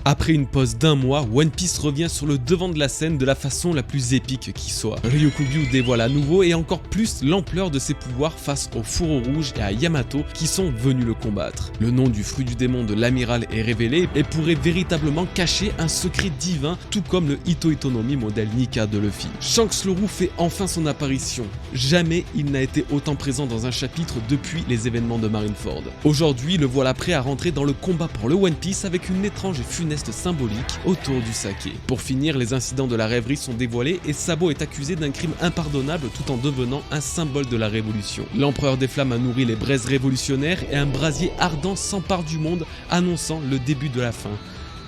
Après une pause d'un mois, One Piece revient sur le devant de la scène de la façon la plus épique qui soit. Ryukugyu dévoile à nouveau et encore plus l'ampleur de ses pouvoirs face au Fourreau Rouge et à Yamato qui sont venus le combattre. Le nom du fruit du démon de l'amiral est révélé et pourrait véritablement cacher un secret divin, tout comme le Ito Itonomi modèle Nika de Luffy. Shanks le Roux fait enfin son apparition. Jamais il n'a été autant présent dans un chapitre depuis les événements de Marineford. Aujourd'hui, le voilà prêt à rentrer dans le combat pour le One Piece avec une étrange et funeste symbolique autour du saké. Pour finir, les incidents de la rêverie sont dévoilés et Sabo est accusé d'un crime impardonnable tout en devenant un symbole de la révolution. L'empereur des flammes a nourri les braises révolutionnaires et un brasier ardent s'empare du monde, annonçant le début de la fin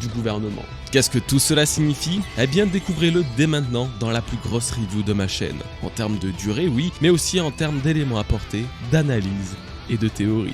du gouvernement. Qu'est-ce que tout cela signifie? Eh bien, découvrez-le dès maintenant dans la plus grosse review de ma chaîne. En termes de durée, oui, mais aussi en termes d'éléments apportés, d'analyse et de théorie.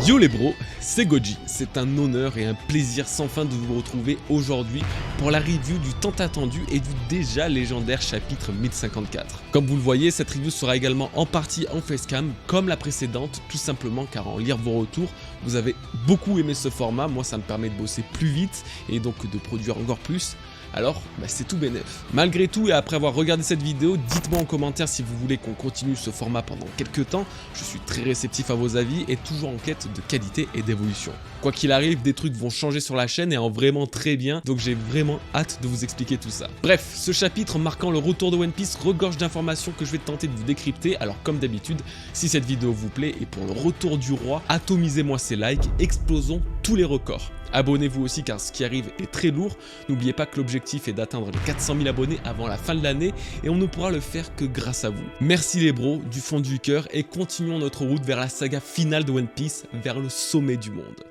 Yo les bros, c'est Goji. C'est un honneur et un plaisir sans fin de vous retrouver aujourd'hui pour la review du tant attendu et du déjà légendaire chapitre 1054. Comme vous le voyez, cette review sera également en partie en facecam comme la précédente, tout simplement car en lire vos retours, vous avez beaucoup aimé ce format. Moi, ça me permet de bosser plus vite et donc de produire encore plus. Alors, c'est tout bénef. Malgré tout, et après avoir regardé cette vidéo, dites-moi en commentaire si vous voulez qu'on continue ce format pendant quelques temps. Je suis très réceptif à vos avis et toujours en quête de qualité et d'évolution. Quoi qu'il arrive, des trucs vont changer sur la chaîne et en vraiment très bien, donc j'ai vraiment hâte de vous expliquer tout ça. Bref, ce chapitre marquant le retour de One Piece regorge d'informations que je vais tenter de vous décrypter, alors comme d'habitude, si cette vidéo vous plaît et pour le retour du roi, atomisez-moi ces likes, explosons tous les records. Abonnez-vous aussi car ce qui arrive est très lourd, n'oubliez pas que l'objectif est d'atteindre les 400 000 abonnés avant la fin de l'année et on ne pourra le faire que grâce à vous. Merci les bros, du fond du cœur et continuons notre route vers la saga finale de One Piece, vers le sommet du monde.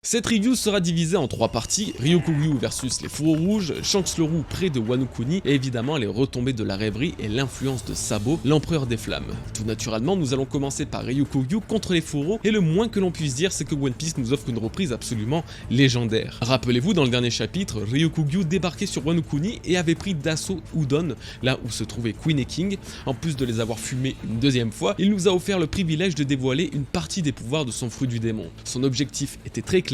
Cette review sera divisée en 3 parties, Ryukugyu versus les Fourreaux Rouges, Shanks le Roux près de Wano Kuni et évidemment les retombées de la rêverie et l'influence de Sabo, l'empereur des flammes. Tout naturellement, nous allons commencer par Ryukugyu contre les Fourreaux et le moins que l'on puisse dire c'est que One Piece nous offre une reprise absolument légendaire. Rappelez-vous, dans le dernier chapitre, Ryukugyu débarquait sur Wano Kuni et avait pris d'assaut Udon, là où se trouvaient Queen et King. En plus de les avoir fumés une deuxième fois, il nous a offert le privilège de dévoiler une partie des pouvoirs de son fruit du démon. Son objectif était très clair,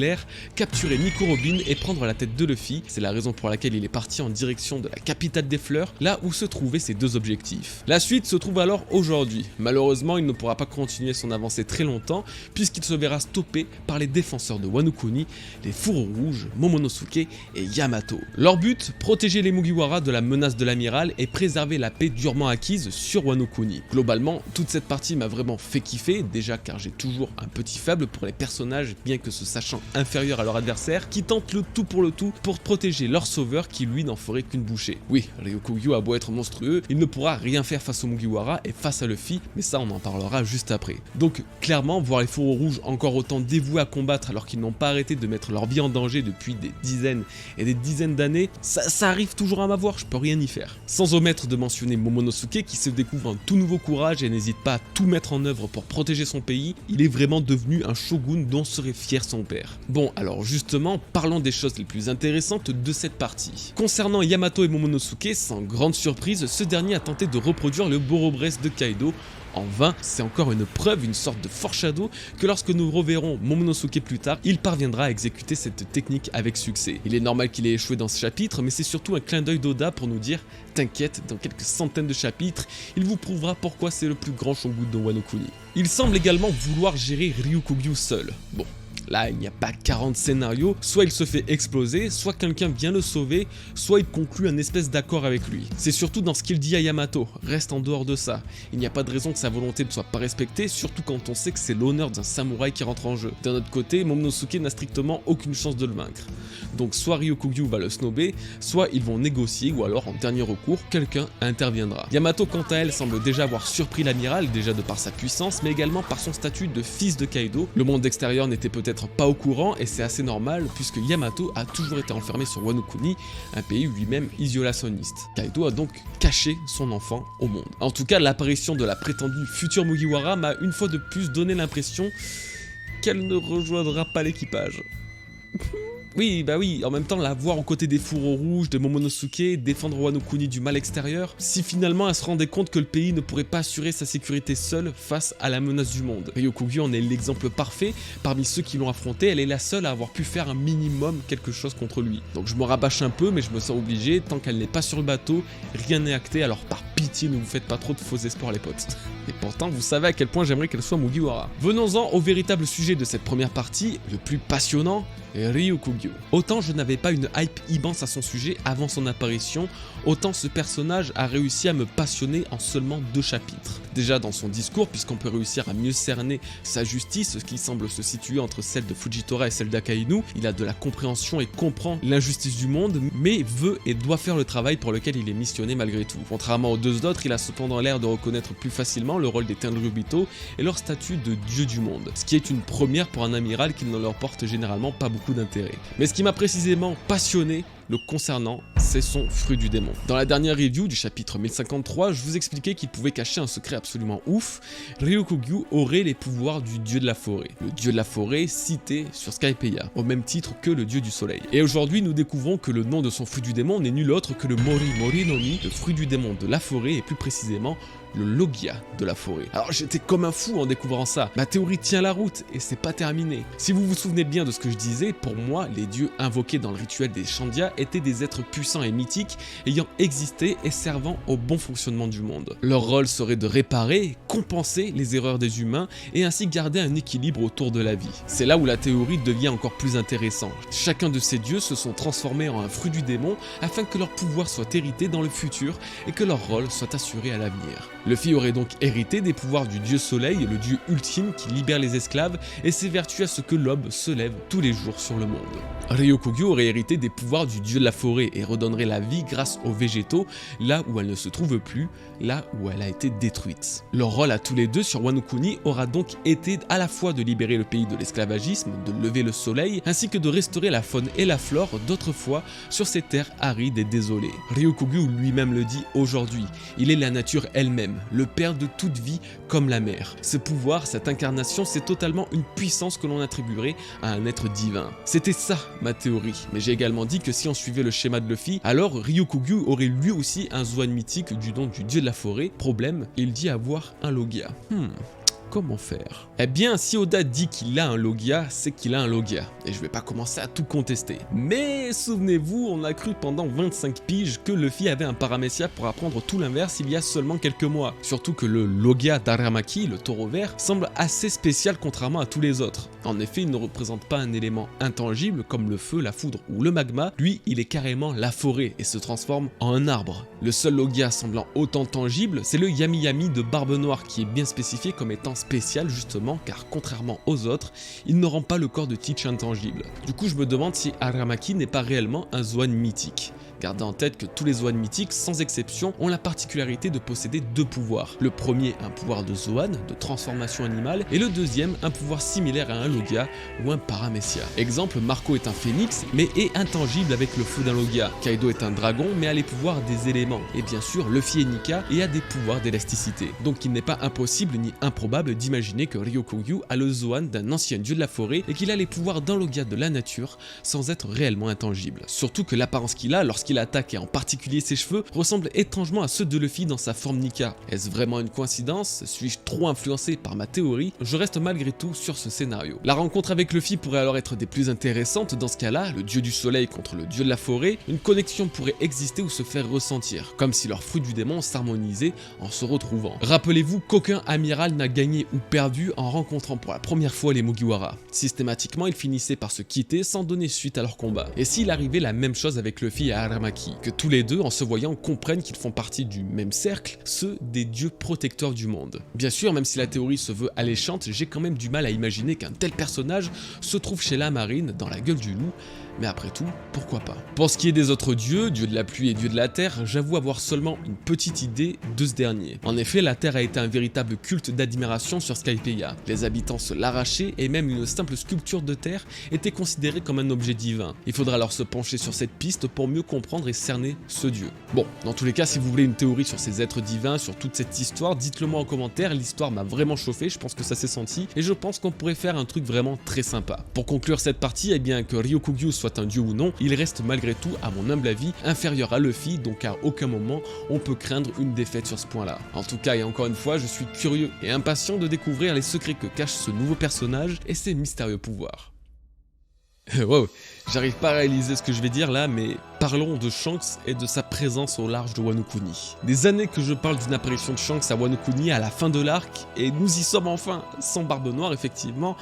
capturer Nico Robin et prendre la tête de Luffy. C'est la raison pour laquelle il est parti en direction de la capitale des fleurs, là où se trouvaient ses deux objectifs. La suite se trouve alors aujourd'hui. Malheureusement, il ne pourra pas continuer son avancée très longtemps, puisqu'il se verra stoppé par les défenseurs de Wano Kuni, les Fourreaux Rouges, Momonosuke et Yamato. Leur but, protéger les Mugiwara de la menace de l'amiral et préserver la paix durement acquise sur Wano Kuni. Globalement, toute cette partie m'a vraiment fait kiffer, déjà car j'ai toujours un petit faible pour les personnages, bien que se sachant inférieurs à leur adversaire, qui tentent le tout pour protéger leur sauveur qui lui n'en ferait qu'une bouchée. Oui, Ryukugyu a beau être monstrueux, il ne pourra rien faire face aux Mugiwara et face à Luffy, mais ça on en parlera juste après. Donc clairement, voir les Fourreaux Rouges encore autant dévoués à combattre alors qu'ils n'ont pas arrêté de mettre leur vie en danger depuis des dizaines et des dizaines d'années, ça arrive toujours à m'avoir, je peux rien y faire. Sans omettre de mentionner Momonosuke qui se découvre un tout nouveau courage et n'hésite pas à tout mettre en œuvre pour protéger son pays, il est vraiment devenu un shogun dont serait fier son père. Bon, alors justement, parlons des choses les plus intéressantes de cette partie. Concernant Yamato et Momonosuke, sans grande surprise, ce dernier a tenté de reproduire le Borobresse de Kaido. En vain, c'est encore une preuve, une sorte de foreshadow, que lorsque nous reverrons Momonosuke plus tard, il parviendra à exécuter cette technique avec succès. Il est normal qu'il ait échoué dans ce chapitre, mais c'est surtout un clin d'œil d'Oda pour nous dire « T'inquiète, dans quelques centaines de chapitres, il vous prouvera pourquoi c'est le plus grand shogun de Wano Kuni ». Il semble également vouloir gérer Ryukugyu seul. Bon. Là, il n'y a pas 40 scénarios, soit il se fait exploser, soit quelqu'un vient le sauver, soit il conclut un espèce d'accord avec lui. C'est surtout dans ce qu'il dit à Yamato, reste en dehors de ça. Il n'y a pas de raison que sa volonté ne soit pas respectée, surtout quand on sait que c'est l'honneur d'un samouraï qui rentre en jeu. D'un autre côté, Momonosuke n'a strictement aucune chance de le vaincre. Donc soit Ryukugyu va le snobber, soit ils vont négocier, ou alors en dernier recours, quelqu'un interviendra. Yamato quant à elle semble déjà avoir surpris l'amiral, déjà de par sa puissance, mais également par son statut de fils de Kaido. Le monde extérieur n'était peut-être pas au courant et c'est assez normal puisque Yamato a toujours été enfermé sur Wano Kuni, un pays lui-même isolationniste. Kaido a donc caché son enfant au monde. En tout cas, l'apparition de la prétendue future Mugiwara m'a une fois de plus donné l'impression qu'elle ne rejoindra pas l'équipage. Oui, bah oui, en même temps, la voir aux côtés des fourreaux rouges, de Momonosuke, défendre Wano Kuni du mal extérieur, si finalement elle se rendait compte que le pays ne pourrait pas assurer sa sécurité seule face à la menace du monde. Ryokugyu en est l'exemple parfait, parmi ceux qui l'ont affronté, elle est la seule à avoir pu faire un minimum quelque chose contre lui. Donc je me rabâche un peu, mais je me sens obligé, tant qu'elle n'est pas sur le bateau, rien n'est acté, alors par pitié ne vous faites pas trop de faux espoirs les potes. Et pourtant, vous savez à quel point j'aimerais qu'elle soit Mugiwara. Venons-en au véritable sujet de cette première partie, le plus passionnant, Ryokugyu. Autant je n'avais pas une hype immense à son sujet avant son apparition, autant ce personnage a réussi à me passionner en seulement 2 chapitres. Déjà dans son discours, puisqu'on peut réussir à mieux cerner sa justice, ce qui semble se situer entre celle de Fujitora et celle d'Akainu, il a de la compréhension et comprend l'injustice du monde, mais veut et doit faire le travail pour lequel il est missionné malgré tout. Contrairement aux 2 autres, il a cependant l'air de reconnaître plus facilement le rôle des Tenryubito et leur statut de dieu du monde, ce qui est une première pour un amiral qui ne leur porte généralement pas beaucoup d'intérêt. Mais ce qui m'a précisément passionné le concernant, c'est son fruit du démon. Dans la dernière review du chapitre 1053, je vous expliquais qu'il pouvait cacher un secret absolument ouf. Ryokugyu aurait les pouvoirs du dieu de la forêt. Le dieu de la forêt cité sur Skypiea, au même titre que le dieu du soleil. Et aujourd'hui, nous découvrons que le nom de son fruit du démon n'est nul autre que le Mori Mori no Mi, le fruit du démon de la forêt, et plus précisément le Logia de la forêt. Alors j'étais comme un fou en découvrant ça. Ma théorie tient la route et c'est pas terminé. Si vous vous souvenez bien de ce que je disais, pour moi, les dieux invoqués dans le rituel des Shandia étaient des êtres puissants et mythiques ayant existé et servant au bon fonctionnement du monde. Leur rôle serait de réparer, compenser les erreurs des humains et ainsi garder un équilibre autour de la vie. C'est là où la théorie devient encore plus intéressante. Chacun de ces dieux se sont transformés en un fruit du démon afin que leur pouvoir soit hérité dans le futur et que leur rôle soit assuré à l'avenir. Luffy aurait donc hérité des pouvoirs du dieu soleil, le dieu ultime qui libère les esclaves et s'évertue à ce que l'aube se lève tous les jours sur le monde. Ryokugyu aurait hérité des pouvoirs du dieu de la forêt et redonnerait la vie grâce aux végétaux, là où elle ne se trouve plus, là où elle a été détruite. Leur rôle à tous les deux sur Wano Kuni aura donc été à la fois de libérer le pays de l'esclavagisme, de lever le soleil, ainsi que de restaurer la faune et la flore d'autrefois sur ces terres arides et désolées. Ryokugyu lui-même le dit aujourd'hui, il est la nature elle-même, le père de toute vie comme la mère. Ce pouvoir, cette incarnation, c'est totalement une puissance que l'on attribuerait à un être divin. C'était ça ma théorie, mais j'ai également dit que si on suivait le schéma de Luffy, alors Ryokugyu aurait lui aussi un Zoan mythique du nom du dieu de la forêt. Problème, il dit avoir un Logia. Comment faire? Eh bien, si Oda dit qu'il a un Logia, c'est qu'il a un Logia, et je vais pas commencer à tout contester. Mais souvenez-vous, on a cru pendant 25 piges que Luffy avait un Paramecia pour apprendre tout l'inverse il y a seulement quelques mois. Surtout que le Logia d'Aramaki, le taureau vert, semble assez spécial contrairement à tous les autres. En effet, il ne représente pas un élément intangible comme le feu, la foudre ou le magma, lui il est carrément la forêt et se transforme en un arbre. Le seul Logia semblant autant tangible, c'est le Yami Yami de Barbe Noire qui est bien spécifié comme étant spécial justement car contrairement aux autres, il ne rend pas le corps de Teach intangible. Du coup je me demande si Aramaki n'est pas réellement un Zoan mythique. Gardez en tête que tous les Zoan mythiques, sans exception, ont la particularité de posséder 2 pouvoirs. Le premier, un pouvoir de Zoan, de transformation animale, et le deuxième, un pouvoir similaire à un Logia ou un Paramecia. Exemple, Marco est un phénix, mais est intangible avec le feu d'un Logia. Kaido est un dragon, mais a les pouvoirs des éléments. Et bien sûr, Luffy est Nika et a des pouvoirs d'élasticité. Donc il n'est pas impossible ni improbable d'imaginer que Ryokugyu a le Zoan d'un ancien dieu de la forêt et qu'il a les pouvoirs d'un Logia de la nature sans être réellement intangible. Surtout que l'apparence qu'il a lorsqu'il attaque et en particulier ses cheveux ressemblent étrangement à ceux de Luffy dans sa forme Nika. Est-ce vraiment une coïncidence? Suis-je trop influencé par ma théorie? Je reste malgré tout sur ce scénario. La rencontre avec Luffy pourrait alors être des plus intéressantes dans ce cas-là, le dieu du soleil contre le dieu de la forêt, une connexion pourrait exister ou se faire ressentir, comme si leurs fruits du démon s'harmonisaient en se retrouvant. Rappelez-vous qu'aucun amiral n'a gagné ou perdu en rencontrant pour la première fois les Mugiwara. Systématiquement, ils finissaient par se quitter sans donner suite à leur combat. Et s'il arrivait la même chose avec Luffy et Aramaki, que tous les deux, en se voyant, comprennent qu'ils font partie du même cercle, ceux des dieux protecteurs du monde. Bien sûr, même si la théorie se veut alléchante, j'ai quand même du mal à imaginer qu'un tel personnage se trouve chez la marine, dans la gueule du loup, mais après tout, pourquoi pas. Pour ce qui est des autres dieux, dieu de la pluie et dieu de la terre, j'avoue avoir seulement une petite idée de ce dernier. En effet, la terre a été un véritable culte d'admiration tension sur Skypiea. Les habitants se l'arrachaient et même une simple sculpture de terre était considérée comme un objet divin. Il faudra alors se pencher sur cette piste pour mieux comprendre et cerner ce dieu. Bon, dans tous les cas, si vous voulez une théorie sur ces êtres divins, sur toute cette histoire, dites-le moi en commentaire. L'histoire m'a vraiment chauffé, je pense que ça s'est senti et je pense qu'on pourrait faire un truc vraiment très sympa. Pour conclure cette partie, eh bien que Ryokugyu soit un dieu ou non, il reste malgré tout, à mon humble avis, inférieur à Luffy, donc à aucun moment on peut craindre une défaite sur ce point-là. En tout cas et encore une fois, je suis curieux et impatient de découvrir les secrets que cache ce nouveau personnage et ses mystérieux pouvoirs. Wow, j'arrive pas à réaliser ce que je vais dire là, mais parlons de Shanks et de sa présence au large de Wano Kuni. Des années que je parle d'une apparition de Shanks à Wano Kuni à la fin de l'arc, et nous y sommes enfin, sans Barbe Noire effectivement,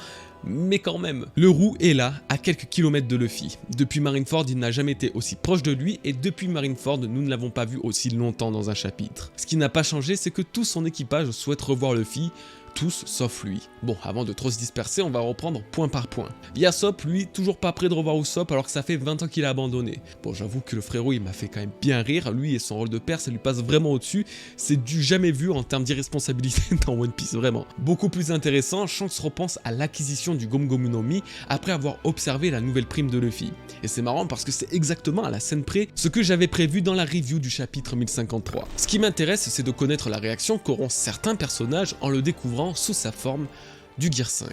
mais quand même. Le roux est là, à quelques kilomètres de Luffy. Depuis Marineford, il n'a jamais été aussi proche de lui, et depuis Marineford, nous ne l'avons pas vu aussi longtemps dans un chapitre. Ce qui n'a pas changé, c'est que tout son équipage souhaite revoir Luffy, tous sauf lui. Bon, avant de trop se disperser, on va reprendre point par point. Yasop, lui, toujours pas prêt de revoir Usopp alors que ça fait 20 ans qu'il a abandonné. Bon, j'avoue que le frérot, il m'a fait quand même bien rire, lui et son rôle de père, ça lui passe vraiment au-dessus. C'est du jamais vu en termes d'irresponsabilité dans One Piece, vraiment. Beaucoup plus intéressant, Shanks repense à l'acquisition du Gomu Gomu no Mi après avoir observé la nouvelle prime de Luffy. Et c'est marrant parce que c'est exactement à la scène près ce que j'avais prévu dans la review du chapitre 1053. Ce qui m'intéresse, c'est de connaître la réaction qu'auront certains personnages en le découvrant sous sa forme du Gear 5,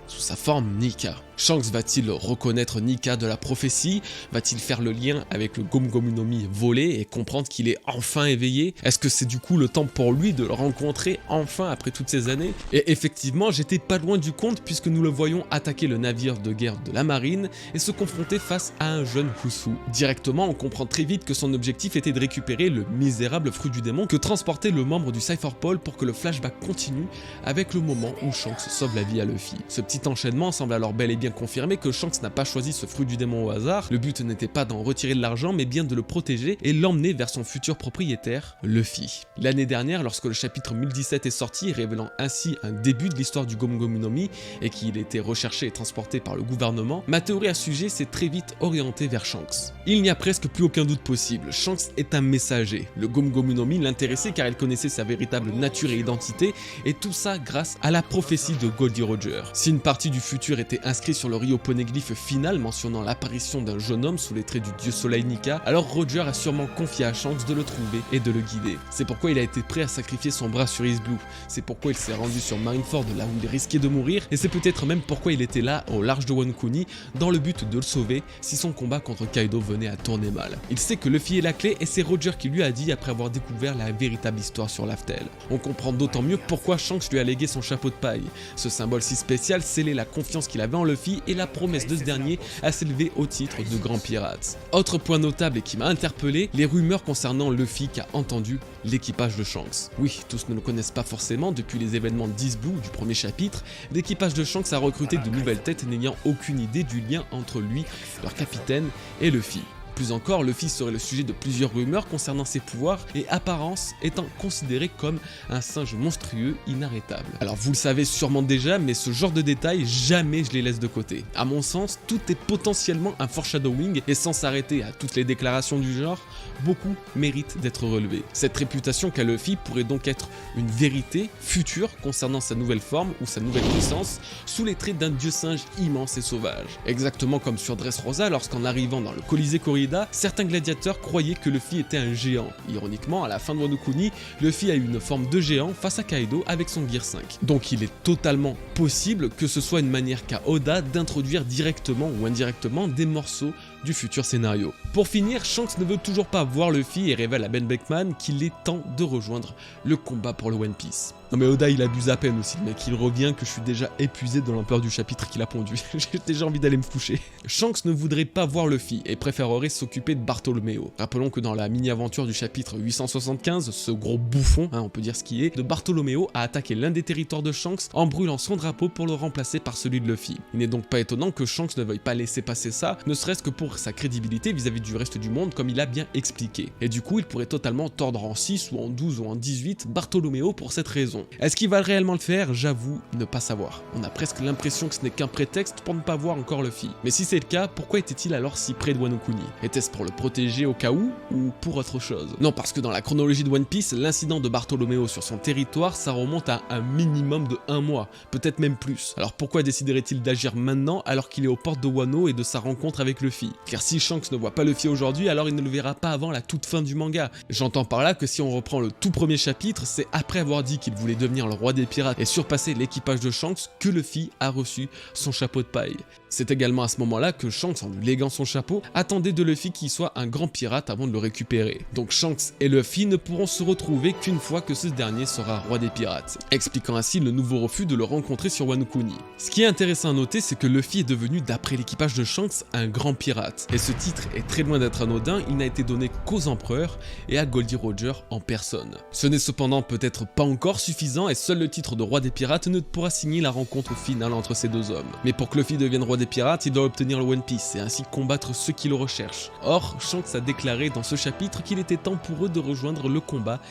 sous sa forme Nika. Shanks va-t-il reconnaître Nika de la prophétie? Va-t-il faire le lien avec le Gomu Gomu no Mi volé et comprendre qu'il est enfin éveillé? Est-ce que c'est du coup le temps pour lui de le rencontrer enfin après toutes ces années? Et effectivement, j'étais pas loin du compte puisque nous le voyons attaquer le navire de guerre de la marine et se confronter face à un jeune Husu. Directement, on comprend très vite que son objectif était de récupérer le misérable fruit du démon que transportait le membre du Cypher Pole pour que le flashback continue avec le moment où Shanks sauve la vie à Luffy. Ce petit enchaînement semble alors bel et bien confirmer que Shanks n'a pas choisi ce fruit du démon au hasard. Le but n'était pas d'en retirer de l'argent mais bien de le protéger et l'emmener vers son futur propriétaire, Luffy. L'année dernière, lorsque le chapitre 1017 est sorti, révélant ainsi un début de l'histoire du Gomu Gomu no Mi et qu'il était recherché et transporté par le gouvernement, ma théorie à ce sujet s'est très vite orientée vers Shanks. Il n'y a presque plus aucun doute possible, Shanks est un messager. Le Gomu Gomu no Mi l'intéressait car il connaissait sa véritable nature et identité et tout ça grâce à la prophétie de Goldie Roger. Si une partie du futur était inscrite sur le Rio Poneglyphe final mentionnant l'apparition d'un jeune homme sous les traits du dieu soleil Nika, alors Roger a sûrement confié à Shanks de le trouver et de le guider. C'est pourquoi il a été prêt à sacrifier son bras sur East Blue, c'est pourquoi il s'est rendu sur Marineford là où il risquait de mourir, et c'est peut-être même pourquoi il était là au large de Wano Kuni dans le but de le sauver si son combat contre Kaido venait à tourner mal. Il sait que Luffy est la clé et c'est Roger qui lui a dit après avoir découvert la véritable histoire sur Laftel. On comprend d'autant mieux pourquoi Shanks lui a légué son chapeau de paille. Ce symbole si spécial scellait la confiance qu'il avait en Luffy et la promesse de ce dernier à s'élever au titre de grand pirate. Autre point notable et qui m'a interpellé, les rumeurs concernant Luffy qu'a entendu l'équipage de Shanks. Oui, tous ne le connaissent pas forcément, depuis les événements d'East Blue du premier chapitre, l'équipage de Shanks a recruté de nouvelles têtes n'ayant aucune idée du lien entre lui, leur capitaine, et Luffy. Plus encore, Luffy serait le sujet de plusieurs rumeurs concernant ses pouvoirs et apparence étant considéré comme un singe monstrueux inarrêtable. Alors vous le savez sûrement déjà, mais ce genre de détails, jamais je les laisse de côté. À mon sens, tout est potentiellement un foreshadowing et sans s'arrêter à toutes les déclarations du genre, beaucoup méritent d'être relevés. Cette réputation qu'a Luffy pourrait donc être une vérité future concernant sa nouvelle forme ou sa nouvelle puissance sous les traits d'un dieu singe immense et sauvage. Exactement comme sur Dressrosa lorsqu'en arrivant dans le Colisée Corrida, certains gladiateurs croyaient que Luffy était un géant. Ironiquement, à la fin de Wano Kuni, Luffy a eu une forme de géant face à Kaido avec son Gear 5. Donc il est totalement possible que ce soit une manière qu'a Oda d'introduire directement ou indirectement des morceaux du futur scénario. Pour finir, Shanks ne veut toujours pas voir Luffy et révèle à Ben Beckman qu'il est temps de rejoindre le combat pour le One Piece. Non mais Oda il abuse à peine aussi, le mec, il revient que je suis déjà épuisé de l'ampleur du chapitre qu'il a pondu. J'ai déjà envie d'aller me coucher. Shanks ne voudrait pas voir Luffy et préférerait s'occuper de Bartolomeo. Rappelons que dans la mini-aventure du chapitre 875, ce gros bouffon, on peut dire ce qui est, de Bartolomeo a attaqué l'un des territoires de Shanks en brûlant son drapeau pour le remplacer par celui de Luffy. Il n'est donc pas étonnant que Shanks ne veuille pas laisser passer ça, ne serait-ce que pour pour sa crédibilité vis-à-vis du reste du monde comme il a bien expliqué. Et du coup il pourrait totalement tordre en 6 ou en 12 ou en 18 Bartolomeo pour cette raison. Est-ce qu'il va réellement le faire? J'avoue ne pas savoir. On a presque l'impression que ce n'est qu'un prétexte pour ne pas voir encore Luffy. Mais si c'est le cas, pourquoi était-il alors si près de Wano Kuni? Était-ce pour le protéger au cas où ou pour autre chose? Non, parce que dans la chronologie de One Piece, l'incident de Bartolomeo sur son territoire, ça remonte à un minimum de 1 mois, peut-être même plus. Alors pourquoi déciderait-il d'agir maintenant alors qu'il est aux portes de Wano et de sa rencontre avec Luffy? Car si Shanks ne voit pas Luffy aujourd'hui, alors il ne le verra pas avant la toute fin du manga. J'entends par là que si on reprend le tout premier chapitre, c'est après avoir dit qu'il voulait devenir le roi des pirates et surpasser l'équipage de Shanks que Luffy a reçu son chapeau de paille. C'est également à ce moment-là que Shanks, en lui léguant son chapeau, attendait de Luffy qu'il soit un grand pirate avant de le récupérer. Donc Shanks et Luffy ne pourront se retrouver qu'une fois que ce dernier sera roi des pirates, expliquant ainsi le nouveau refus de le rencontrer sur Wano Kuni. Ce qui est intéressant à noter, c'est que Luffy est devenu, d'après l'équipage de Shanks, un grand pirate. Et ce titre est très loin d'être anodin, il n'a été donné qu'aux empereurs et à Goldie Roger en personne. Ce n'est cependant peut-être pas encore suffisant et seul le titre de roi des pirates ne pourra signer la rencontre finale entre ces deux hommes. Mais pour que Luffy devienne roi des pirates, il doit obtenir le One Piece et ainsi combattre ceux qui le recherchent. Or, Shanks a déclaré dans ce chapitre qu'il était temps pour eux de rejoindre le combat,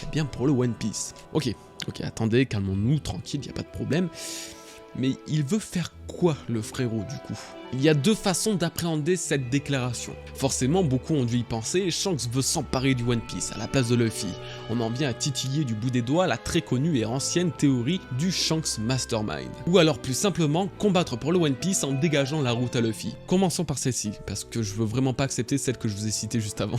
eh bien pour le One Piece. Ok, attendez, calmons-nous, tranquille, y a pas de problème. Mais il veut faire quoi le frérot du coup? Il y a deux façons d'appréhender cette déclaration. Forcément, beaucoup ont dû y penser, Shanks veut s'emparer du One Piece à la place de Luffy. On en vient à titiller du bout des doigts la très connue et ancienne théorie du Shanks Mastermind. Ou alors plus simplement, combattre pour le One Piece en dégageant la route à Luffy. Commençons par celle-ci, parce que je veux vraiment pas accepter celle que je vous ai citée juste avant.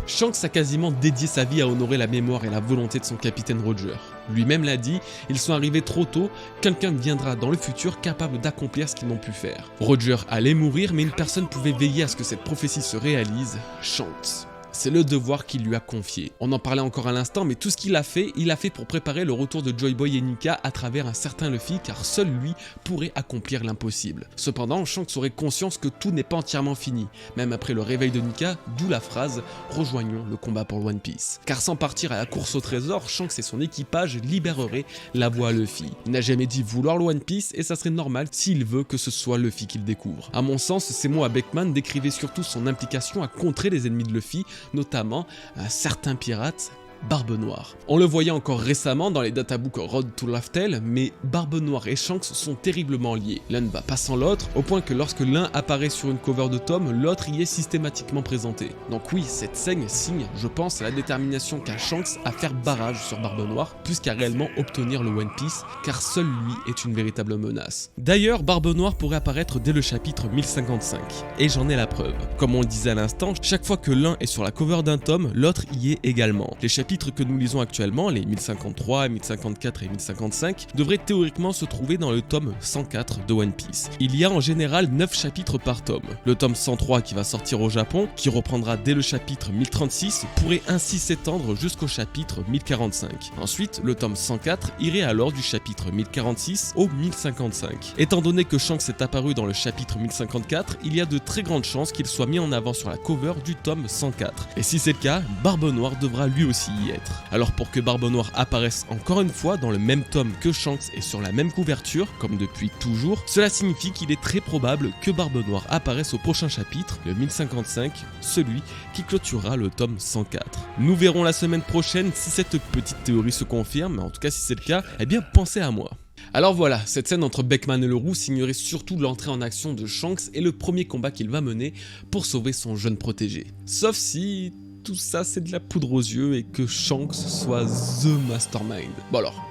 Shanks a quasiment dédié sa vie à honorer la mémoire et la volonté de son capitaine Roger. Lui-même l'a dit, ils sont arrivés trop tôt, quelqu'un viendra dans le futur capable d'accomplir ce qu'ils n'ont pu faire. Roger allait mourir, mais une personne pouvait veiller à ce que cette prophétie se réalise, Shanks. C'est le devoir qu'il lui a confié. On en parlait encore à l'instant, mais tout ce qu'il a fait pour préparer le retour de Joy Boy et Nika à travers un certain Luffy, car seul lui pourrait accomplir l'impossible. Cependant, Shanks aurait conscience que tout n'est pas entièrement fini, même après le réveil de Nika, d'où la phrase « Rejoignons le combat pour le One Piece ». Car sans partir à la course au trésor, Shanks et son équipage libéreraient la voie à Luffy. Il n'a jamais dit vouloir le One Piece, et ça serait normal s'il veut que ce soit Luffy qui le découvre. À mon sens, ces mots à Beckman décrivaient surtout son implication à contrer les ennemis de Luffy, notamment un certain pirate, Barbe Noire. On le voyait encore récemment dans les databooks Road to Laftel, mais Barbe Noire et Shanks sont terriblement liés. L'un ne va pas sans l'autre, au point que lorsque l'un apparaît sur une cover de tome, l'autre y est systématiquement présenté. Donc oui, cette scène signe, je pense, à la détermination qu'a Shanks à faire barrage sur Barbe Noire, plus qu'à réellement obtenir le One Piece, car seul lui est une véritable menace. D'ailleurs, Barbe Noire pourrait apparaître dès le chapitre 1055, et j'en ai la preuve. Comme on le disait à l'instant, chaque fois que l'un est sur la cover d'un tome, l'autre y est également. Les chapitres que nous lisons actuellement, les 1053, 1054 et 1055, devraient théoriquement se trouver dans le tome 104 de One Piece. Il y a en général 9 chapitres par tome. Le tome 103 qui va sortir au Japon, qui reprendra dès le chapitre 1036, pourrait ainsi s'étendre jusqu'au chapitre 1045. Ensuite, le tome 104 irait alors du chapitre 1046 au 1055. Étant donné que Shanks est apparu dans le chapitre 1054, il y a de très grandes chances qu'il soit mis en avant sur la cover du tome 104. Et si c'est le cas, Barbe Noire devra lui aussi y être. Alors pour que Barbe Noire apparaisse encore une fois dans le même tome que Shanks et sur la même couverture, comme depuis toujours, cela signifie qu'il est très probable que Barbe Noire apparaisse au prochain chapitre, le 1055, celui qui clôturera le tome 104. Nous verrons la semaine prochaine si cette petite théorie se confirme, mais en tout cas si c'est le cas, eh bien pensez à moi. Alors voilà, cette scène entre Beckman et le Roux signerait surtout l'entrée en action de Shanks et le premier combat qu'il va mener pour sauver son jeune protégé. Sauf si tout ça c'est de la poudre aux yeux et que Shanks soit THE Mastermind. Bon alors,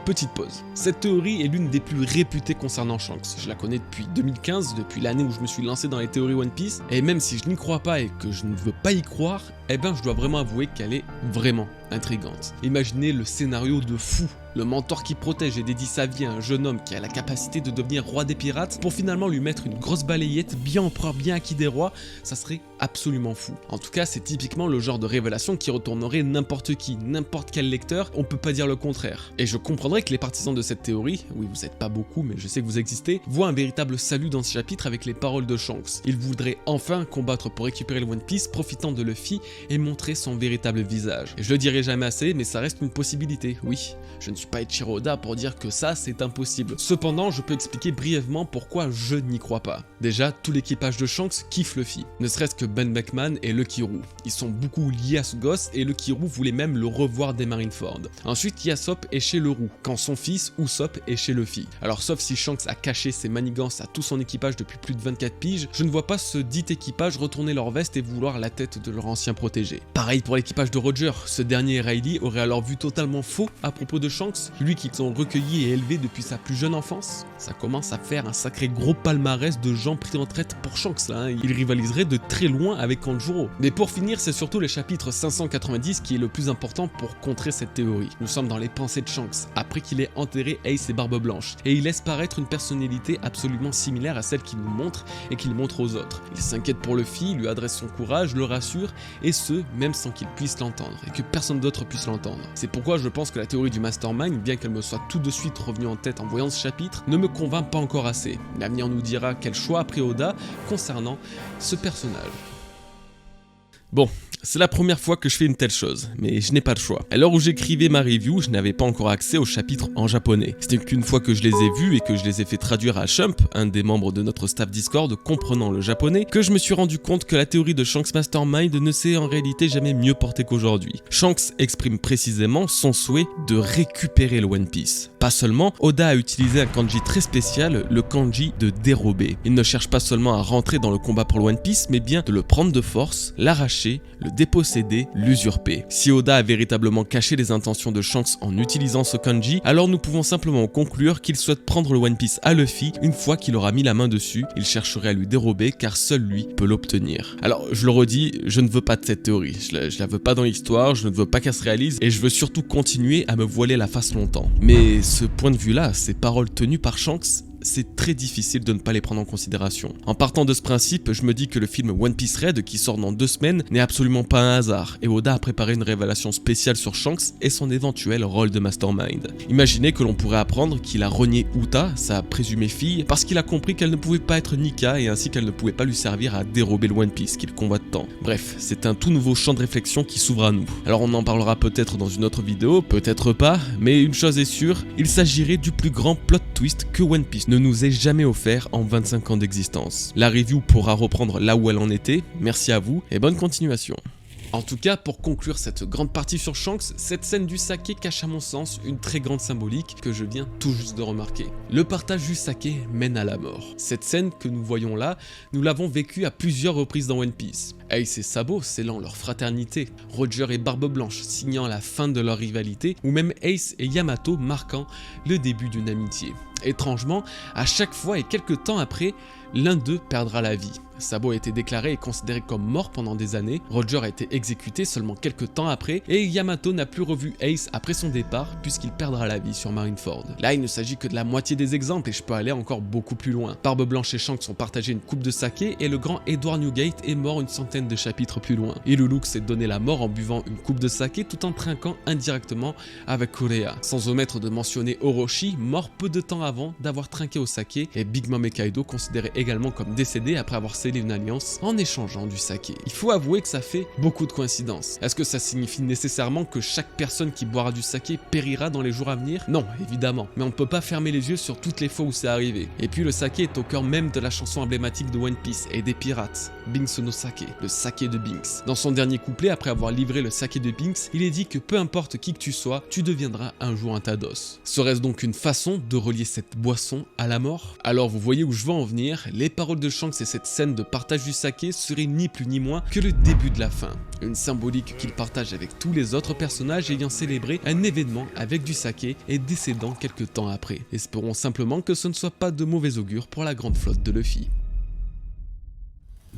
petite pause. Cette théorie est l'une des plus réputées concernant Shanks. Je la connais depuis 2015, depuis l'année où je me suis lancé dans les théories One Piece, et même si je n'y crois pas et que je ne veux pas y croire, eh ben je dois vraiment avouer qu'elle est vraiment intrigante. Imaginez le scénario de fou, le mentor qui protège et dédie sa vie à un jeune homme qui a la capacité de devenir roi des pirates pour finalement lui mettre une grosse balayette bien empereur, bien acquis des rois, ça serait absolument fou. En tout cas, c'est typiquement le genre de révélation qui retournerait n'importe qui, n'importe quel lecteur, on peut pas dire le contraire. Et je comprendrais que les partisans de cette théorie, oui vous êtes pas beaucoup mais je sais que vous existez, voient un véritable salut dans ce chapitre avec les paroles de Shanks. Il voudrait enfin combattre pour récupérer le One Piece, profitant de Luffy et montrer son véritable visage. Et je le dirai jamais assez, mais ça reste une possibilité, oui. Je ne suis suis pas Eiichiro Oda pour dire que ça c'est impossible. Cependant, je peux expliquer brièvement pourquoi je n'y crois pas. Déjà, tout l'équipage de Shanks kiffe Luffy, ne serait-ce que Ben Beckman et Lucky Roux. Ils sont beaucoup liés à ce gosse et Lucky Roux voulait même le revoir des Marineford. Ensuite, Yasopp est chez le Roux, quand son fils Usopp est chez Luffy. Alors sauf si Shanks a caché ses manigances à tout son équipage depuis plus de 24 piges, je ne vois pas ce dit équipage retourner leur veste et vouloir la tête de leur ancien protégé. Pareil pour l'équipage de Roger, ce dernier et Riley auraient alors vu totalement faux à propos de Shanks, lui qu'ils ont recueilli et élevé depuis sa plus jeune enfance. Ça commence à faire un sacré gros palmarès de gens pris en traite pour Shanks là, hein. Il rivaliserait de très loin avec Kanjuro. Mais pour finir, c'est surtout le chapitre 590 qui est le plus important pour contrer cette théorie. Nous sommes dans les pensées de Shanks, après qu'il ait enterré Ace et Barbe Blanche, et il laisse paraître une personnalité absolument similaire à celle qu'il nous montre et qu'il montre aux autres. Il s'inquiète pour Luffy, lui adresse son courage, le rassure, et ce, même sans qu'il puisse l'entendre, et que personne d'autre puisse l'entendre. C'est pourquoi je pense que la théorie du Mastermind, bien qu'elle me soit tout de suite revenue en tête en voyant ce chapitre, ne me convainc pas encore assez. L'avenir nous dira quel choix a pris Oda concernant ce personnage. Bon, c'est la première fois que je fais une telle chose, mais je n'ai pas le choix. À l'heure où j'écrivais ma review, je n'avais pas encore accès aux chapitres en japonais. C'était qu'une fois que je les ai vus et que je les ai fait traduire à Shump, un des membres de notre staff Discord comprenant le japonais, que je me suis rendu compte que la théorie de Shanks Mastermind ne s'est en réalité jamais mieux portée qu'aujourd'hui. Shanks exprime précisément son souhait de récupérer le One Piece. Pas seulement, Oda a utilisé un kanji très spécial, le kanji de dérober. Il ne cherche pas seulement à rentrer dans le combat pour le One Piece, mais bien de le prendre de force, l'arracher, le déposséder, l'usurper. Si Oda a véritablement caché les intentions de Shanks en utilisant ce kanji, alors nous pouvons simplement conclure qu'il souhaite prendre le One Piece à Luffy. Une fois qu'il aura mis la main dessus, il chercherait à lui dérober car seul lui peut l'obtenir. Alors je le redis, je ne veux pas de cette théorie, je la veux pas dans l'histoire, je ne veux pas qu'elle se réalise et je veux surtout continuer à me voiler la face longtemps. Mais ce point de vue là, ces paroles tenues par Shanks, c'est très difficile de ne pas les prendre en considération. En partant de ce principe, je me dis que le film One Piece Red, qui sort dans 2 semaines, n'est absolument pas un hasard, et Oda a préparé une révélation spéciale sur Shanks et son éventuel rôle de Mastermind. Imaginez que l'on pourrait apprendre qu'il a renié Uta, sa présumée fille, parce qu'il a compris qu'elle ne pouvait pas être Nika et ainsi qu'elle ne pouvait pas lui servir à dérober le One Piece qu'il convoite tant. Bref, c'est un tout nouveau champ de réflexion qui s'ouvre à nous. Alors on en parlera peut-être dans une autre vidéo, peut-être pas, mais une chose est sûre, il s'agirait du plus grand plot twist que One Piece ne nous ait jamais offert en 25 ans d'existence. La review pourra reprendre là où elle en était, merci à vous et bonne continuation. En tout cas, pour conclure cette grande partie sur Shanks, cette scène du saké cache à mon sens une très grande symbolique que je viens tout juste de remarquer. Le partage du saké mène à la mort. Cette scène que nous voyons là, nous l'avons vécue à plusieurs reprises dans One Piece. Ace et Sabo scellant leur fraternité, Roger et Barbe Blanche signant la fin de leur rivalité, ou même Ace et Yamato marquant le début d'une amitié. Étrangement, à chaque fois et quelques temps après, l'un d'eux perdra la vie. Sabo a été déclaré et considéré comme mort pendant des années, Roger a été exécuté seulement quelques temps après, et Yamato n'a plus revu Ace après son départ puisqu'il perdra la vie sur Marineford. Là, il ne s'agit que de la moitié des exemples et je peux aller encore beaucoup plus loin. Barbe Blanche et Shanks ont partagé une coupe de saké et le grand Edward Newgate est mort une centaine de chapitres plus loin. Et Lelouch s'est donné la mort en buvant une coupe de saké tout en trinquant indirectement avec Korea. Sans omettre de mentionner Orochi, mort peu de temps avant d'avoir trinqué au saké, et Big Mom et Kaido considérés également comme décédés après avoir scellé une alliance en échangeant du saké. Il faut avouer que ça fait beaucoup de coïncidences. Est-ce que ça signifie nécessairement que chaque personne qui boira du saké périra dans les jours à venir? Non, évidemment, mais on ne peut pas fermer les yeux sur toutes les fois où c'est arrivé. Et puis le saké est au cœur même de la chanson emblématique de One Piece et des pirates, Binks no Sake, le saké de Binks. Dans son dernier couplet, après avoir livré le saké de Binks, il est dit que peu importe qui que tu sois, tu deviendras un jour un Tados. Serait-ce donc une façon de relier cette boisson à la mort? Alors vous voyez où je veux en venir, les paroles de Shanks et cette scène de partage du saké seraient ni plus ni moins que le début de la fin. Une symbolique qu'il partage avec tous les autres personnages ayant célébré un événement avec du saké et décédant quelques temps après. Espérons simplement que ce ne soit pas de mauvais augure pour la grande flotte de Luffy.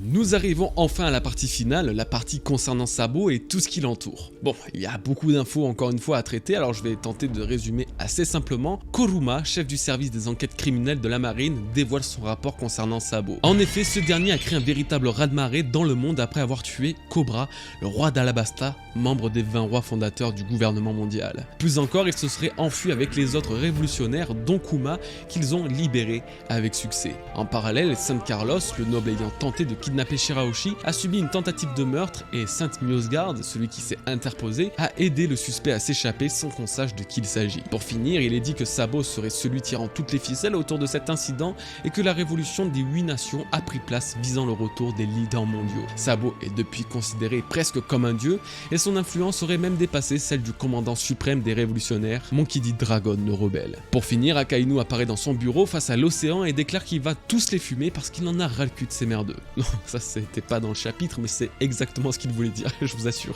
Nous arrivons enfin à la partie finale, la partie concernant Sabo et tout ce qui l'entoure. Bon, il y a beaucoup d'infos encore une fois à traiter, alors je vais tenter de résumer assez simplement. Kuruma, chef du service des enquêtes criminelles de la marine, dévoile son rapport concernant Sabo. En effet, ce dernier a créé un véritable raz-de-marée dans le monde après avoir tué Cobra, le roi d'Alabasta, membre des 20 rois fondateurs du gouvernement mondial. Plus encore, il se serait enfui avec les autres révolutionnaires, dont Kuma, qu'ils ont libéré avec succès. En parallèle, San Carlos, le noble ayant tenté de quitter kidnappé Shirahoshi, a subi une tentative de meurtre et Sainte Miosgard, celui qui s'est interposé, a aidé le suspect à s'échapper sans qu'on sache de qui il s'agit. Pour finir, il est dit que Sabo serait celui tirant toutes les ficelles autour de cet incident et que la révolution des 8 nations a pris place visant le retour des leaders mondiaux. Sabo est depuis considéré presque comme un dieu et son influence aurait même dépassé celle du commandant suprême des révolutionnaires, Monkey D. Dragon le rebelle. Pour finir, Akainu apparaît dans son bureau face à l'océan et déclare qu'il va tous les fumer parce qu'il en a ras le cul de ces merdeux. Non, ça c'était pas dans le chapitre, mais c'est exactement ce qu'il voulait dire, je vous assure.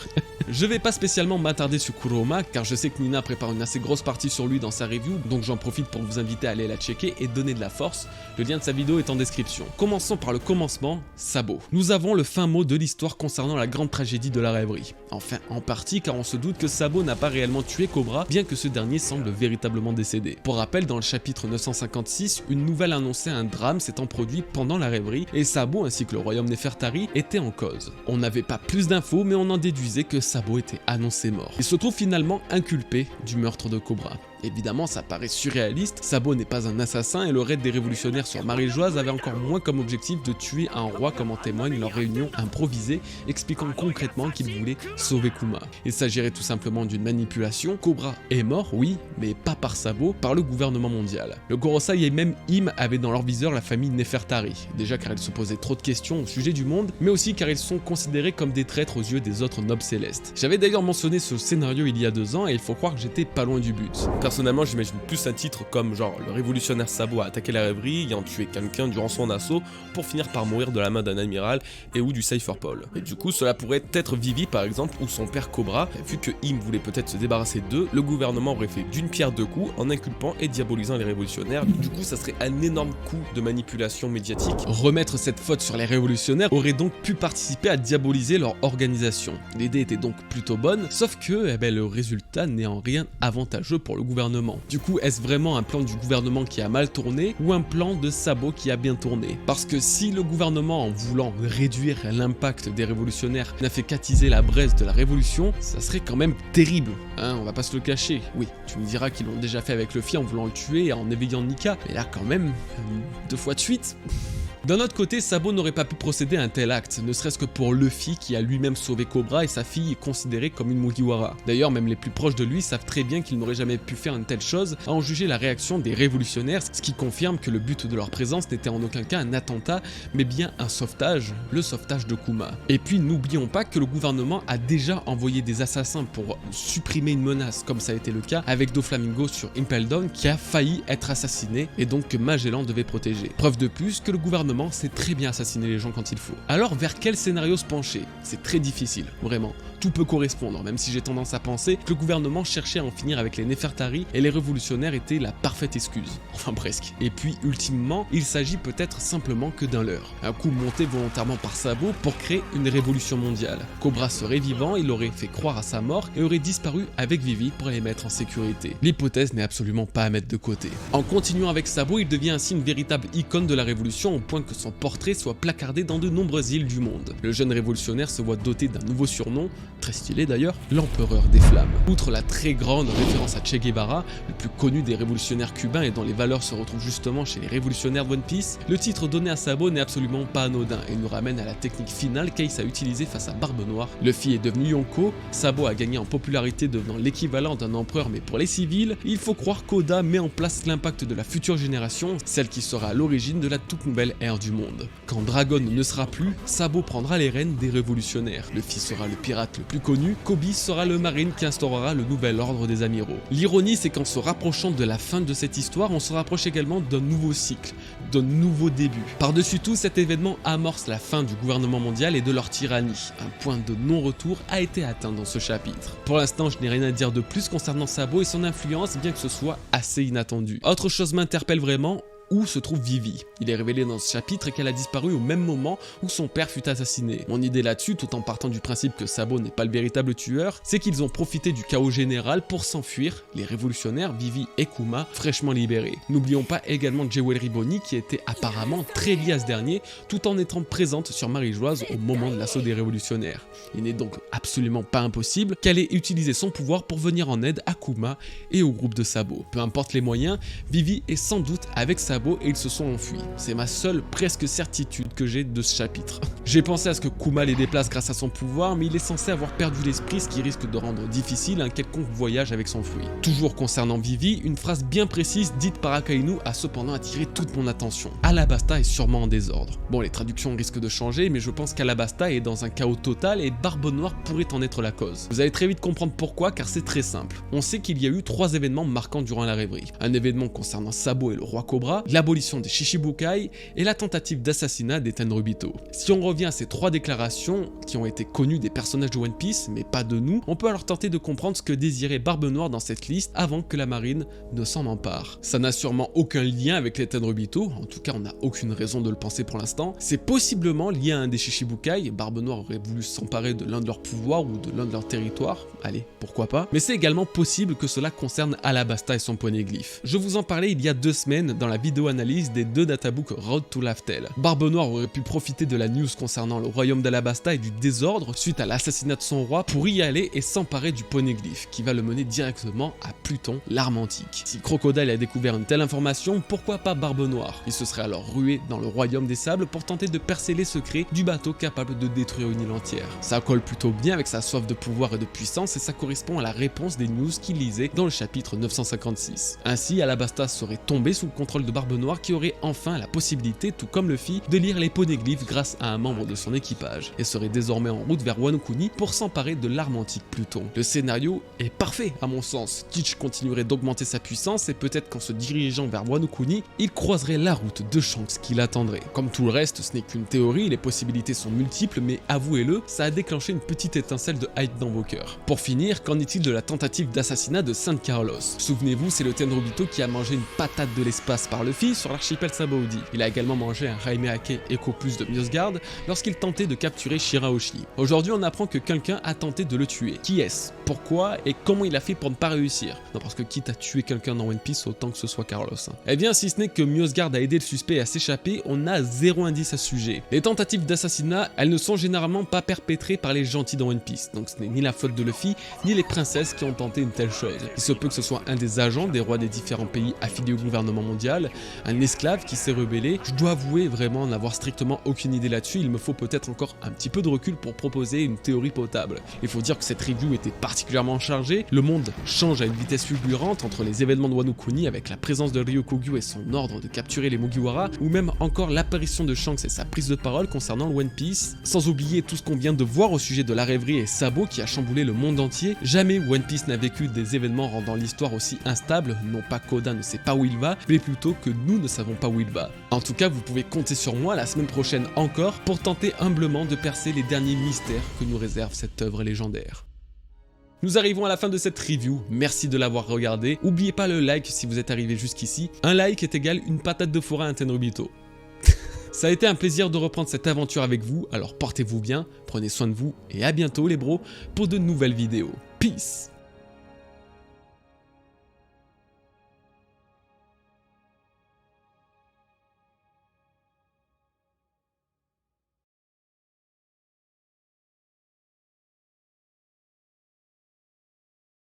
Je vais pas spécialement m'attarder sur Kuroma car je sais que Nina prépare une assez grosse partie sur lui dans sa review, donc j'en profite pour vous inviter à aller la checker et donner de la force. Le lien de sa vidéo est en description. Commençons par le commencement, Sabo. Nous avons le fin mot de l'histoire concernant la grande tragédie de la rêverie. Enfin, en partie car on se doute que Sabo n'a pas réellement tué Cobra, bien que ce dernier semble véritablement décédé. Pour rappel, dans le chapitre 956, une nouvelle annonçait un drame s'étant produit pendant la rêverie et Sabo ainsi que le royaume Nefertari étaient en cause. On n'avait pas plus d'infos mais on en déduisait que Sabo était annoncé mort. Il se trouve finalement inculpé du meurtre de Cobra. Évidemment, ça paraît surréaliste, Sabo n'est pas un assassin et le raid des révolutionnaires sur Marie-Joise avait encore moins comme objectif de tuer un roi comme en témoigne leur réunion improvisée, expliquant concrètement qu'ils voulaient sauver Kuma. Il s'agirait tout simplement d'une manipulation. Cobra est mort, oui, mais pas par Sabo, par le gouvernement mondial. Le Gorosei et même Im avaient dans leur viseur la famille Nefertari, déjà car ils se posaient trop de questions au sujet du monde, mais aussi car ils sont considérés comme des traîtres aux yeux des autres nobles célestes. J'avais d'ailleurs mentionné ce scénario il y a 2 ans et il faut croire que j'étais pas loin du but. Personnellement, j'imagine plus un titre comme genre le révolutionnaire Sabo a attaqué la rêverie, ayant tué quelqu'un durant son assaut pour finir par mourir de la main d'un amiral et ou du Cypher Paul. Et du coup, cela pourrait être Vivi par exemple ou son père Cobra. Vu que Im voulait peut-être se débarrasser d'eux, le gouvernement aurait fait d'une pierre deux coups en inculpant et diabolisant les révolutionnaires. Du coup, ça serait un énorme coup de manipulation médiatique. Remettre cette faute sur les révolutionnaires aurait donc pu participer à diaboliser leur organisation. L'idée était donc plutôt bonne, sauf que le résultat n'est en rien avantageux pour le gouvernement. Du coup, est-ce vraiment un plan du gouvernement qui a mal tourné ou un plan de Sabo qui a bien tourné? Parce que si le gouvernement, en voulant réduire l'impact des révolutionnaires, n'a fait qu'attiser la braise de la révolution, ça serait quand même terrible, hein, on va pas se le cacher. Oui, tu me diras qu'ils l'ont déjà fait avec Luffy en voulant le tuer et en éveillant Nika, mais là quand même, 2 fois de suite. D'un autre côté, Sabo n'aurait pas pu procéder à un tel acte, ne serait-ce que pour Luffy qui a lui-même sauvé Cobra et sa fille est considérée comme une Mugiwara. D'ailleurs, même les plus proches de lui savent très bien qu'il n'aurait jamais pu faire une telle chose, à en juger la réaction des révolutionnaires, ce qui confirme que le but de leur présence n'était en aucun cas un attentat, mais bien un sauvetage, le sauvetage de Kuma. Et puis n'oublions pas que le gouvernement a déjà envoyé des assassins pour supprimer une menace, comme ça a été le cas avec Doflamingo sur Impel Down qui a failli être assassiné et donc que Magellan devait protéger. Preuve de plus que le gouvernement sait très bien assassiner les gens quand il faut. Alors vers quel scénario se pencher? C'est très difficile, vraiment. Tout peut correspondre, même si j'ai tendance à penser que le gouvernement cherchait à en finir avec les Nefertari et les révolutionnaires étaient la parfaite excuse. Enfin presque. Et puis ultimement, il s'agit peut-être simplement que d'un leurre. Un coup monté volontairement par Sabo pour créer une révolution mondiale. Cobra serait vivant, il aurait fait croire à sa mort et aurait disparu avec Vivi pour les mettre en sécurité. L'hypothèse n'est absolument pas à mettre de côté. En continuant avec Sabo, il devient ainsi une véritable icône de la révolution au point que son portrait soit placardé dans de nombreuses îles du monde. Le jeune révolutionnaire se voit doté d'un nouveau surnom, très stylé d'ailleurs, l'empereur des flammes. Outre la très grande référence à Che Guevara, le plus connu des révolutionnaires cubains et dont les valeurs se retrouvent justement chez les révolutionnaires de One Piece, le titre donné à Sabo n'est absolument pas anodin et nous ramène à la technique finale qu'Ace a utilisée face à Barbe Noire. Luffy est devenu Yonko, Sabo a gagné en popularité devenant l'équivalent d'un empereur mais pour les civils, il faut croire qu'Oda met en place l'impact de la future génération, celle qui sera à l'origine de la toute nouvelle ère du monde. Quand Dragon ne sera plus, Sabo prendra les rênes des révolutionnaires. Luffy sera le pirate le plus connu, Kobe sera le marine qui instaurera le nouvel ordre des amiraux. L'ironie, c'est qu'en se rapprochant de la fin de cette histoire, on se rapproche également d'un nouveau cycle, d'un nouveau début. Par-dessus tout, cet événement amorce la fin du gouvernement mondial et de leur tyrannie. Un point de non-retour a été atteint dans ce chapitre. Pour l'instant, je n'ai rien à dire de plus concernant Sabo et son influence, bien que ce soit assez inattendu. Autre chose m'interpelle vraiment, où se trouve Vivi. Il est révélé dans ce chapitre qu'elle a disparu au même moment où son père fut assassiné. Mon idée là-dessus, tout en partant du principe que Sabo n'est pas le véritable tueur, c'est qu'ils ont profité du chaos général pour s'enfuir, les révolutionnaires Vivi et Kuma fraîchement libérés. N'oublions pas également Jewelry Bonnie qui était apparemment très liée à ce dernier, tout en étant présente sur Marie-Joise au moment de l'assaut des révolutionnaires. Il n'est donc absolument pas impossible qu'elle ait utilisé son pouvoir pour venir en aide à Kuma et au groupe de Sabo. Peu importe les moyens, Vivi est sans doute avec Sabo Sabo et ils se sont enfuis. C'est ma seule presque certitude que j'ai de ce chapitre. J'ai pensé à ce que Kuma les déplace grâce à son pouvoir, mais il est censé avoir perdu l'esprit, ce qui risque de rendre difficile un quelconque voyage avec son fruit. Toujours concernant Vivi, une phrase bien précise dite par Akainu a cependant attiré toute mon attention. Alabasta est sûrement en désordre. Bon, les traductions risquent de changer, mais je pense qu'Alabasta est dans un chaos total et Barbe Noire pourrait en être la cause. Vous allez très vite comprendre pourquoi, car c'est très simple. On sait qu'il y a eu 3 événements marquants durant la rêverie. Un événement concernant Sabo et le roi Cobra, l'abolition des Shichibukai et la tentative d'assassinat des Tenryubito. Si on revient à ces 3 déclarations qui ont été connues des personnages de One Piece, mais pas de nous, on peut alors tenter de comprendre ce que désirait Barbe Noire dans cette liste avant que la marine ne s'en empare. Ça n'a sûrement aucun lien avec les Tenryubito, en tout cas on n'a aucune raison de le penser pour l'instant. C'est possiblement lié à un des Shichibukai, Barbe Noire aurait voulu s'emparer de l'un de leurs pouvoirs ou de l'un de leurs territoires, allez, pourquoi pas. Mais c'est également possible que cela concerne Alabasta et son poneglyphe. Je vous en parlais il y a 2 semaines dans la vidéo analyse des 2 databooks Road to Laftel. Barbe Noire aurait pu profiter de la news concernant le royaume d'Alabasta et du désordre suite à l'assassinat de son roi pour y aller et s'emparer du poneglyphe qui va le mener directement à Pluton, l'arme antique. Si Crocodile a découvert une telle information, pourquoi pas Barbe Noire? Il se serait alors rué dans le royaume des sables pour tenter de percer les secrets du bateau capable de détruire une île entière. Ça colle plutôt bien avec sa soif de pouvoir et de puissance et ça correspond à la réponse des news qu'il lisait dans le chapitre 956. Ainsi, Alabasta serait tombé sous le contrôle de Barbe Noire qui aurait enfin la possibilité, tout comme Luffy, de lire les poneglyphes grâce à un membre de son équipage et serait désormais en route vers Wano Kuni pour s'emparer de l'arme antique Pluton. Le scénario est parfait à mon sens. Teach continuerait d'augmenter sa puissance et peut-être qu'en se dirigeant vers Wano Kuni, il croiserait la route de Shanks qui l'attendrait. Comme tout le reste, ce n'est qu'une théorie, les possibilités sont multiples, mais avouez-le, ça a déclenché une petite étincelle de hype dans vos cœurs. Pour finir, qu'en est-il de la tentative d'assassinat de San Carlos? Souvenez-vous, c'est le Tenryubito qui a mangé une patate de l'espace par Luffy sur l'archipel Sabaody. Il a également mangé un Raimehake Echo Plus de Myosgard lorsqu'il tentait de capturer Shirahoshi. Aujourd'hui, on apprend que quelqu'un a tenté de le tuer. Qui est-ce? Pourquoi? Et comment il a fait pour ne pas réussir? Non, parce que quitte à tuer quelqu'un dans One Piece, autant que ce soit Carlos. Eh bien, si ce n'est que Myosgard a aidé le suspect à s'échapper, on n'a 0 indice à ce sujet. Les tentatives d'assassinat, elles ne sont généralement pas perpétrées par les gentils dans One Piece, donc ce n'est ni la faute de Luffy, ni les princesses qui ont tenté une telle chose. Il se peut que ce soit un des agents des rois des différents pays affiliés au gouvernement mondial, un esclave qui s'est rebellé. Je dois avouer vraiment n'avoir strictement aucune idée là-dessus, il me faut peut-être encore un petit peu de recul pour proposer une théorie potable. Il faut dire que cette review était particulièrement chargée, le monde change à une vitesse fulgurante entre les événements de Wano Kuni avec la présence de Ryokugyu et son ordre de capturer les Mugiwara, ou même encore l'apparition de Shanks et sa prise de parole concernant le One Piece, sans oublier tout ce qu'on vient de voir au sujet de la rêverie et Sabo qui a chamboulé le monde entier. Jamais One Piece n'a vécu des événements rendant l'histoire aussi instable, non pas qu'Oda ne sait pas où il va, mais plutôt que nous ne savons pas où il va. En tout cas, vous pouvez compter sur moi la semaine prochaine encore pour tenter humblement de percer les derniers mystères que nous réserve cette œuvre légendaire. Nous arrivons à la fin de cette review, merci de l'avoir regardé, n'oubliez pas le like si vous êtes arrivé jusqu'ici, un like est égal une patate de forêt à un Tenryubito. Ça a été un plaisir de reprendre cette aventure avec vous, alors portez-vous bien, prenez soin de vous et à bientôt les bros pour de nouvelles vidéos. Peace!